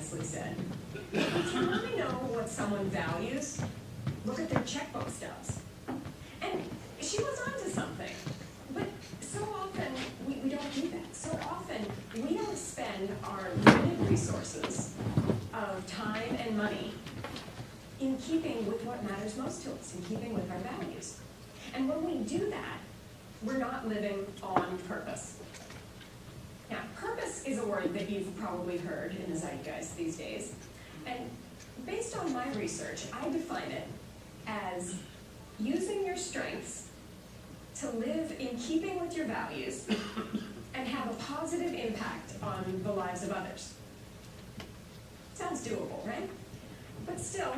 nicely said. If you want to know what someone values, look at their checkbook stubs. And she was onto something. But so often, we don't do that. So often, we don't spend our limited resources of time and money in keeping with what matters most to us, in keeping with our values. And when we do that, we're not living on purpose. Now, purpose is a word that you've probably heard in the zeitgeist these days. And based on my research, I define it as using your strengths to live in keeping with your values and have a positive impact on the lives of others. Sounds doable, right? But still,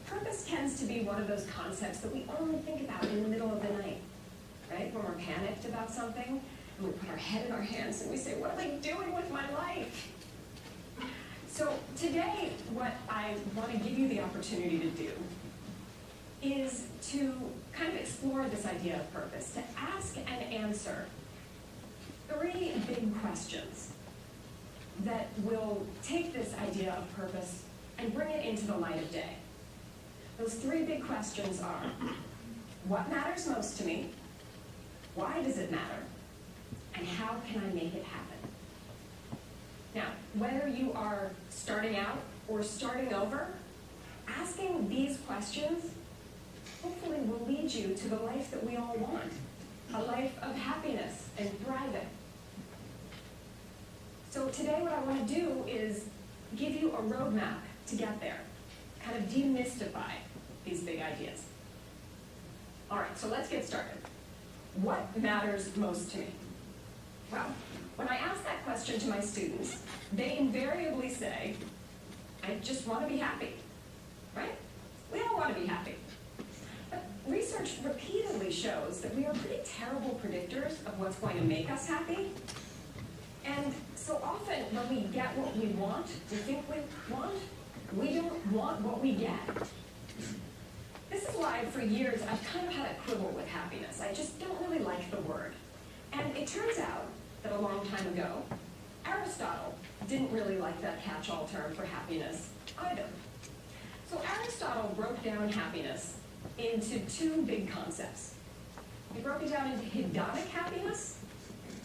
purpose tends to be one of those concepts that we only think about in the middle of the night, right? When we're panicked about something, and we put our head in our hands and we say, what am I doing with my life? So today, what I want to give you the opportunity to do is to kind of explore this idea of purpose, to ask and answer 3 big questions that will take this idea of purpose and bring it into the light of day. Those 3 big questions are, what matters most to me? Why does it matter? And how can I make it happen? Now, whether you are starting out or starting over, asking these questions hopefully will lead you to the life that we all want, a life of happiness and thriving. So today what I want to do is give you a roadmap to get there, kind of demystify these big ideas. All right, so let's get started. What matters most to me? Well, when I ask that question to my students, they invariably say, I just want to be happy, right? We all want to be happy. But research repeatedly shows that we are pretty terrible predictors of what's going to make us happy. And so often when we get what we want, we think we want, we don't want what we get. This is why for years I've kind of had a quibble with happiness. I just don't really like the word. And it turns out that a long time ago, Aristotle didn't really like that catch-all term for happiness either. So Aristotle broke down happiness into 2 big concepts. He broke it down into hedonic happiness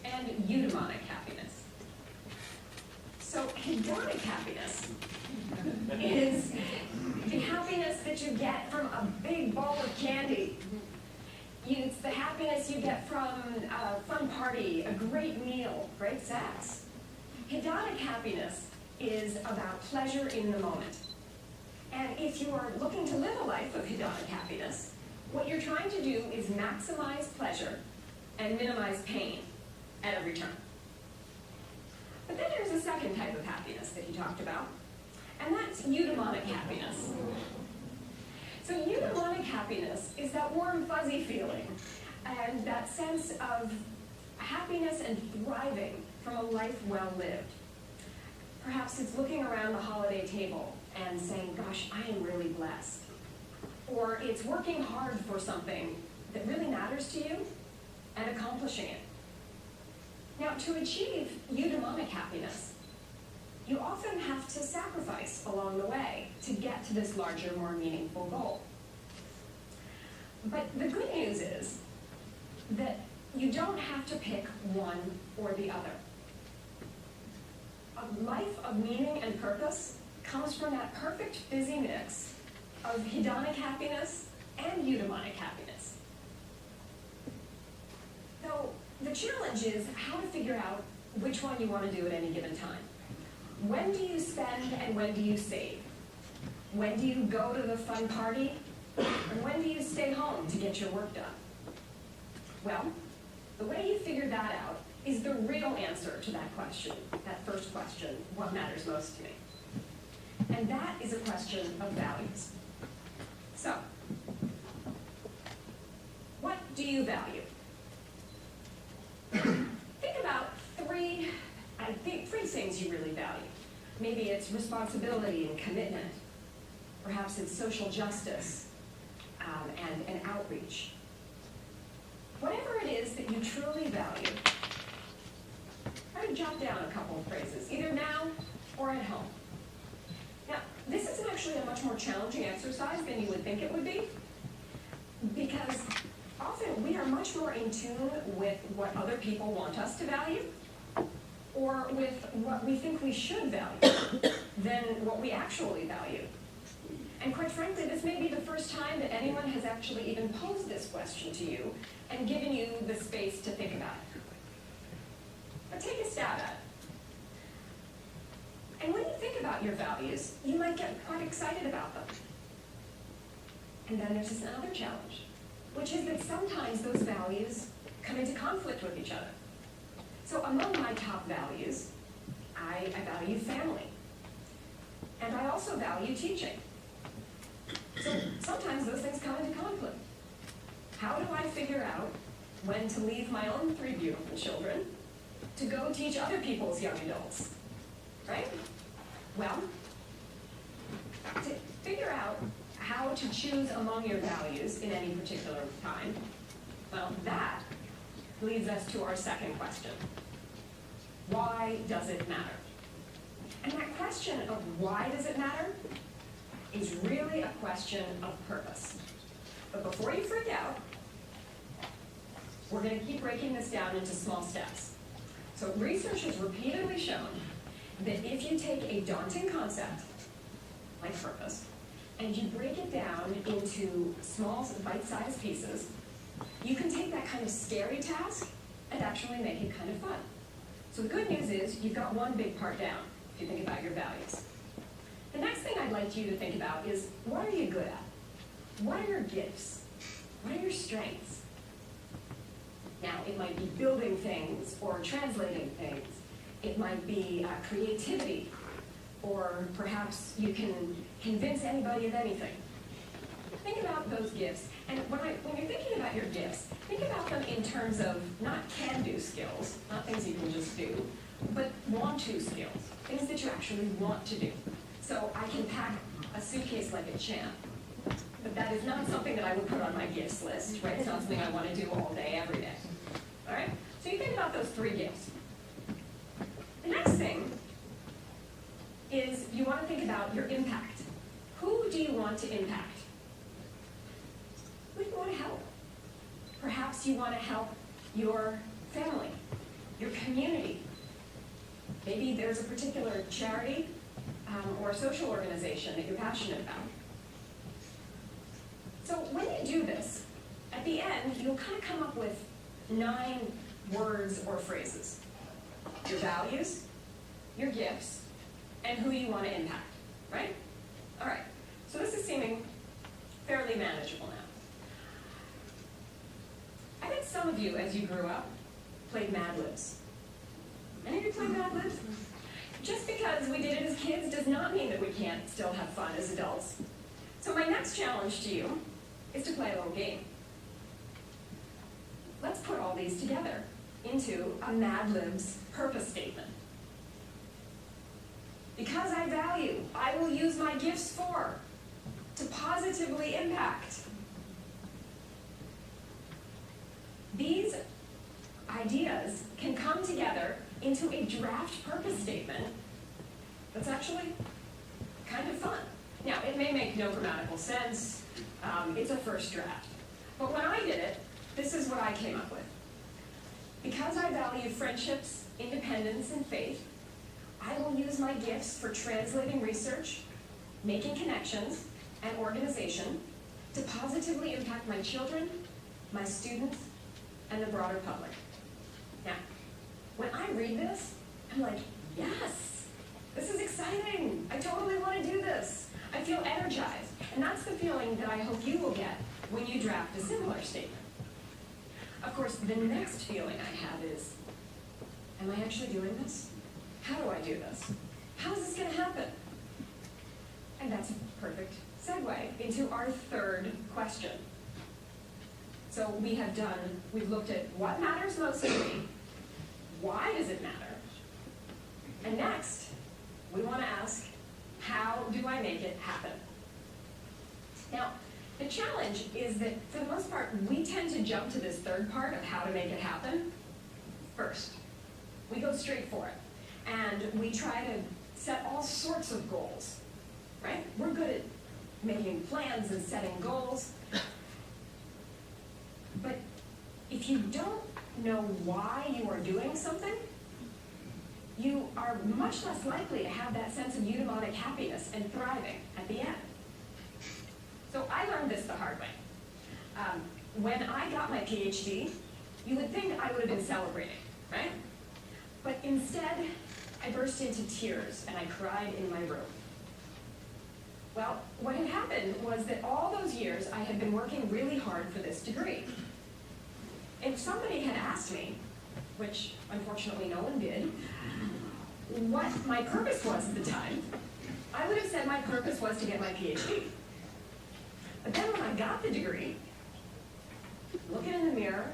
and eudaimonic happiness. So hedonic happiness is the happiness that you get from a big bowl of candy. It's the happiness you get from a fun party, a great meal, great sex. Hedonic happiness is about pleasure in the moment. And if you are looking to live a life of hedonic happiness, what you're trying to do is maximize pleasure and minimize pain at every turn. But then there's a second type of happiness that he talked about, and that's eudaimonic happiness. So eudaimonic happiness is that warm, fuzzy feeling and that sense of happiness and thriving from a life well lived. Perhaps it's looking around the holiday table and saying, gosh, I am really blessed. Or it's working hard for something that really matters to you and accomplishing it. Now, to achieve eudaimonic happiness, you often have to sacrifice along the way to get to this larger, more meaningful goal. But the good news is that you don't have to pick one or the other. A life of meaning and purpose comes from that perfect fizzy mix of hedonic happiness and eudaimonic happiness. So the challenge is how to figure out which one you want to do at any given time. When do you spend and when do you save? When do you go to the fun party? And when do you stay home to get your work done? Well, the way you figure that out is the real answer to that question, that first question, what matters most to me? And that is a question of values. So, what do you value? Think about three things you really value. Maybe it's responsibility and commitment. Perhaps it's social justice and outreach. Whatever it is that you truly value, try to jot down a couple of phrases, either now or at home. actually a much more challenging exercise than you would think it would be, because often we are much more in tune with what other people want us to value, or with what we think we should value, than what we actually value. And quite frankly, this may be the first time that anyone has actually even posed this question to you and given you the space to think about it. But take a stab at it. And when you think about your values, you might get quite excited about them. And then there's this another challenge, which is that sometimes those values come into conflict with each other. So among my top values, I value family. And I also value teaching. So sometimes those things come into conflict. How do I figure out when to leave my own 3 beautiful children to go teach other people's young adults? Right? Well, to figure out how to choose among your values in any particular time, well, that leads us to our second question. Why does it matter? And that question of why does it matter is really a question of purpose. But before you freak out, we're going to keep breaking this down into small steps. So research has repeatedly shown that if you take a daunting concept, like purpose, and you break it down into small, bite-sized pieces, you can take that kind of scary task and actually make it kind of fun. So the good news is you've got one big part down, if you think about your values. The next thing I'd like you to think about is, what are you good at? What are your gifts? What are your strengths? Now, it might be building things or translating things. It might be creativity, or perhaps you can convince anybody of anything. Think about those gifts. And when you're thinking about your gifts, think about them in terms of not can-do skills, not things you can just do, but want-to skills, things that you actually want to do. So I can pack a suitcase like a champ, but that is not something that I would put on my gifts list, right? It's not something I want to do all day, every day. All right? So you think about those 3 gifts. The next thing is you want to think about your impact. Who do you want to impact? Who do you want to help? Perhaps you want to help your family, your community. Maybe there's a particular charity or social organization that you're passionate about. So when you do this, at the end, you'll kind of come up with 9 words or phrases. Your values, your gifts, and who you want to impact, right? All right, so this is seeming fairly manageable now. I bet some of you, as you grew up, played Mad Libs. Any of you played Mad Libs? Just because we did it as kids does not mean that we can't still have fun as adults. So my next challenge to you is to play a little game. Let's put all these together into a Mad Libs purpose statement. Because I value, I will use my gifts for, to positively impact. These ideas can come together into a draft purpose statement that's actually kind of fun. Now, it may make no grammatical sense. It's a first draft. But when I did it, this is what I came up with. Because I value friendships, independence, and faith, I will use my gifts for translating research, making connections, and organization to positively impact my children, my students, and the broader public. Now, when I read this, I'm like, yes, this is exciting. I totally want to do this. I feel energized. And that's the feeling that I hope you will get when you draft a similar statement. Of course, the next feeling I have is, am I actually doing this? How do I do this? How is this going to happen? And that's a perfect segue into our third question. So we've looked at what matters most to me, why does it matter? And next, we want to ask, how do I make it happen? Now, the challenge is that, for the most part, we tend to jump to this third part of how to make it happen first. We go straight for it. And we try to set all sorts of goals right? We're good at making plans and setting goals. But if you don't know why you are doing something, you are much less likely to have that sense of eudaimonic happiness and thriving at the end. So I learned this the hard way. When I got my PhD, you would think I would have been celebrating, right? But instead, I burst into tears and I cried in my room. Well, what had happened was that all those years I had been working really hard for this degree. If somebody had asked me, which unfortunately no one did, what my purpose was at the time, I would have said my purpose was to get my PhD. But then when I got the degree, looking in the mirror,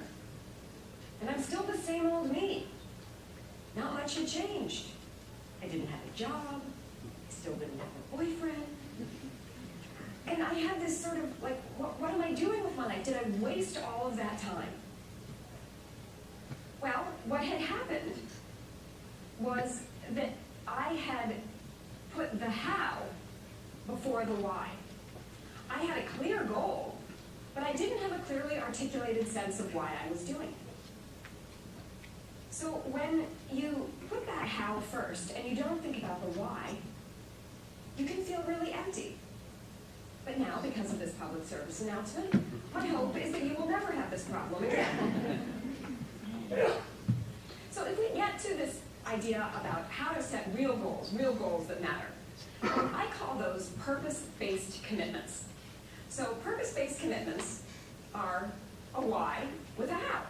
and I'm still the same old me. Not much had changed. I didn't have a job, I still didn't have a boyfriend. And I had this sort of like, what am I doing with my life? Did I waste all of that time? Well, what had happened was that I had put the how before the why. I had a clear goal, but I didn't have a clearly articulated sense of why I was doing it. So when you put that how first and you don't think about the why, you can feel really empty. But now, because of this public service announcement, my hope is that you will never have this problem again. So if we get to this idea about how to set real goals that matter, I call those purpose-based commitments. So purpose-based commitments are a why with a how.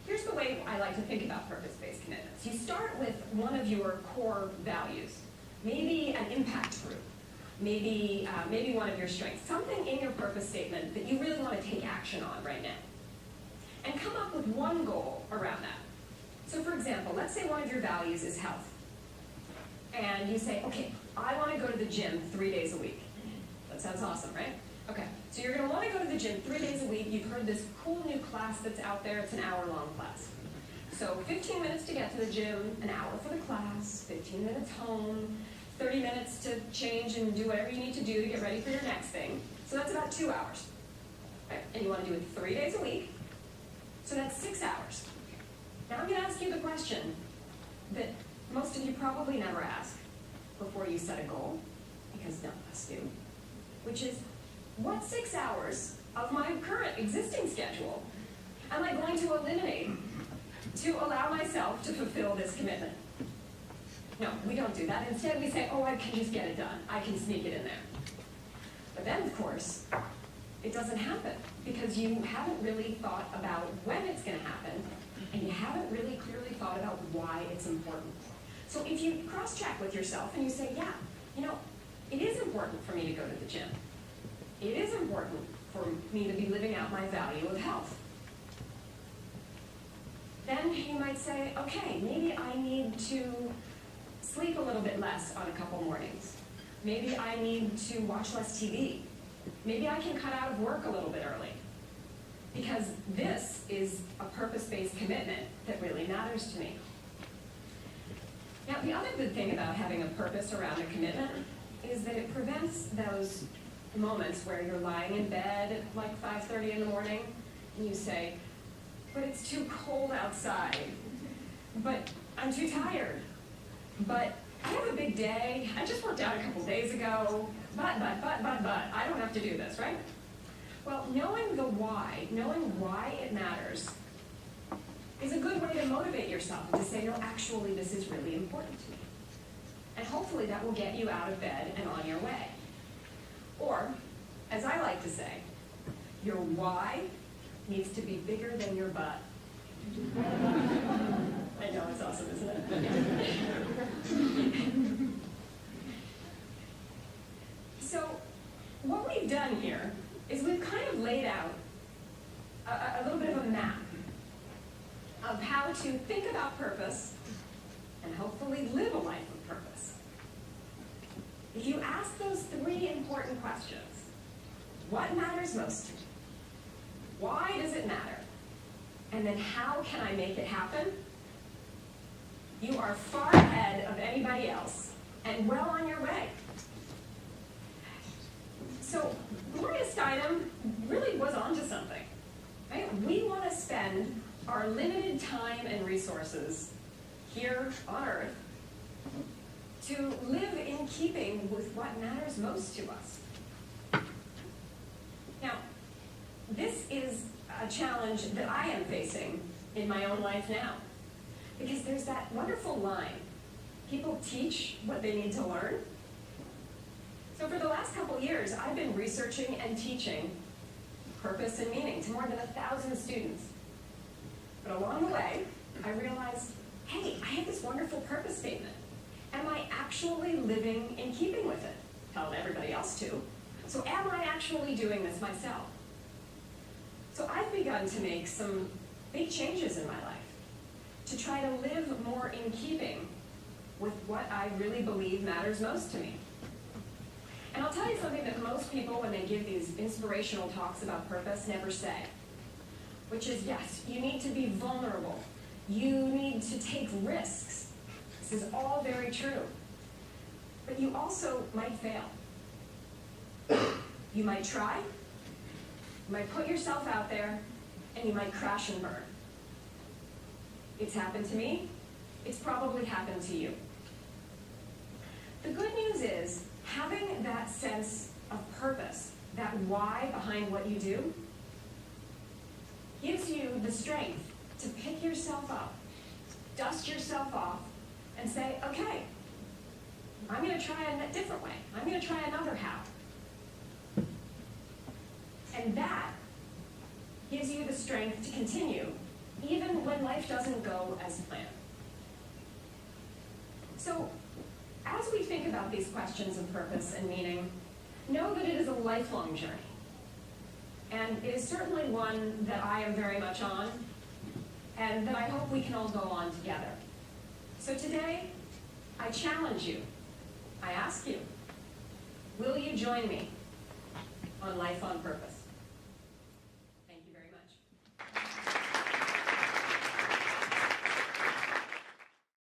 Here's the way I like to think about purpose-based commitments. You start with one of your core values, maybe an impact group, maybe one of your strengths, something in your purpose statement that you really want to take action on right now. And come up with one goal around that. So for example, let's say one of your values is health. And you say, okay, I want to go to the gym 3 days a week. That sounds awesome, right? Okay, so you're going to want to go to the gym 3 days a week. You've heard this cool new class that's out there. It's an hour-long class. So 15 minutes to get to the gym, an hour for the class, 15 minutes home, 30 minutes to change and do whatever you need to do to get ready for your next thing. So that's about 2 hours. Right? And you want to do it 3 days a week. So that's 6 hours. Now I'm going to ask you the question that most of you probably never ask before you set a goal, because none of us do, which is, what 6 hours of my current existing schedule am I going to eliminate to allow myself to fulfill this commitment? No, we don't do that. Instead, we say, oh, I can just get it done. I can sneak it in there. But then, of course, it doesn't happen because you haven't really thought about when it's going to happen, and you haven't really clearly thought about why it's important. So if you cross-check with yourself and you say, yeah, it is important for me to go to the gym. It is important for me to be living out my value of health. Then you might say, okay, maybe I need to sleep a little bit less on a couple mornings. Maybe I need to watch less TV. Maybe I can cut out of work a little bit early. Because this is a purpose-based commitment that really matters to me. Now, the other good thing about having a purpose around a commitment is that it prevents those moments where you're lying in bed at like 5:30 in the morning and you say, but it's too cold outside, but I'm too tired, but I have a big day, I just worked out a couple days ago, but, I don't have to do this, right? Well, knowing why it matters is a good way to motivate yourself and to say, no, actually, this is really important to me. And hopefully that will get you out of bed and on your way. Or, as I like to say, your why needs to be bigger than your butt. I know, it's awesome, isn't it? So, what we've done here is we've kind of laid out a little bit of a map of how to think about purpose and hopefully live a life of purpose. If you ask those 3 important questions, what matters most to me? Why does it matter? And then how can I make it happen? You are far ahead of anybody else and well on your way. So Gloria Steinem really was onto something, right? We want to spend our limited time and resources here on Earth to live in keeping with what matters most to us. Now, this is a challenge that I am facing in my own life now, because there's that wonderful line, people teach what they need to learn. So for the last couple years, I've been researching and teaching purpose and meaning to more than 1,000 students. But along the way, I realized, hey, I have this wonderful purpose statement. Am I actually living in keeping with it? Telling everybody else to. So am I actually doing this myself? So I've begun to make some big changes in my life to try to live more in keeping with what I really believe matters most to me. And I'll tell you something that most people, when they give these inspirational talks about purpose, never say, which is, yes, you need to be vulnerable. You need to take risks. This is all very true. But you also might fail. You might try, you might put yourself out there, and you might crash and burn. It's happened to me. It's probably happened to you. The good news is, having that sense of purpose, that why behind what you do, gives you the strength to pick yourself up, dust yourself off, and say, okay, I'm going to try a different way. I'm going to try another how. And that gives you the strength to continue, even when life doesn't go as planned. So, as we think about these questions of purpose and meaning, know that it is a lifelong journey. And it is certainly one that I am very much on, and that I hope we can all go on together. So today, I challenge you. I ask you, will you join me on Life on Purpose?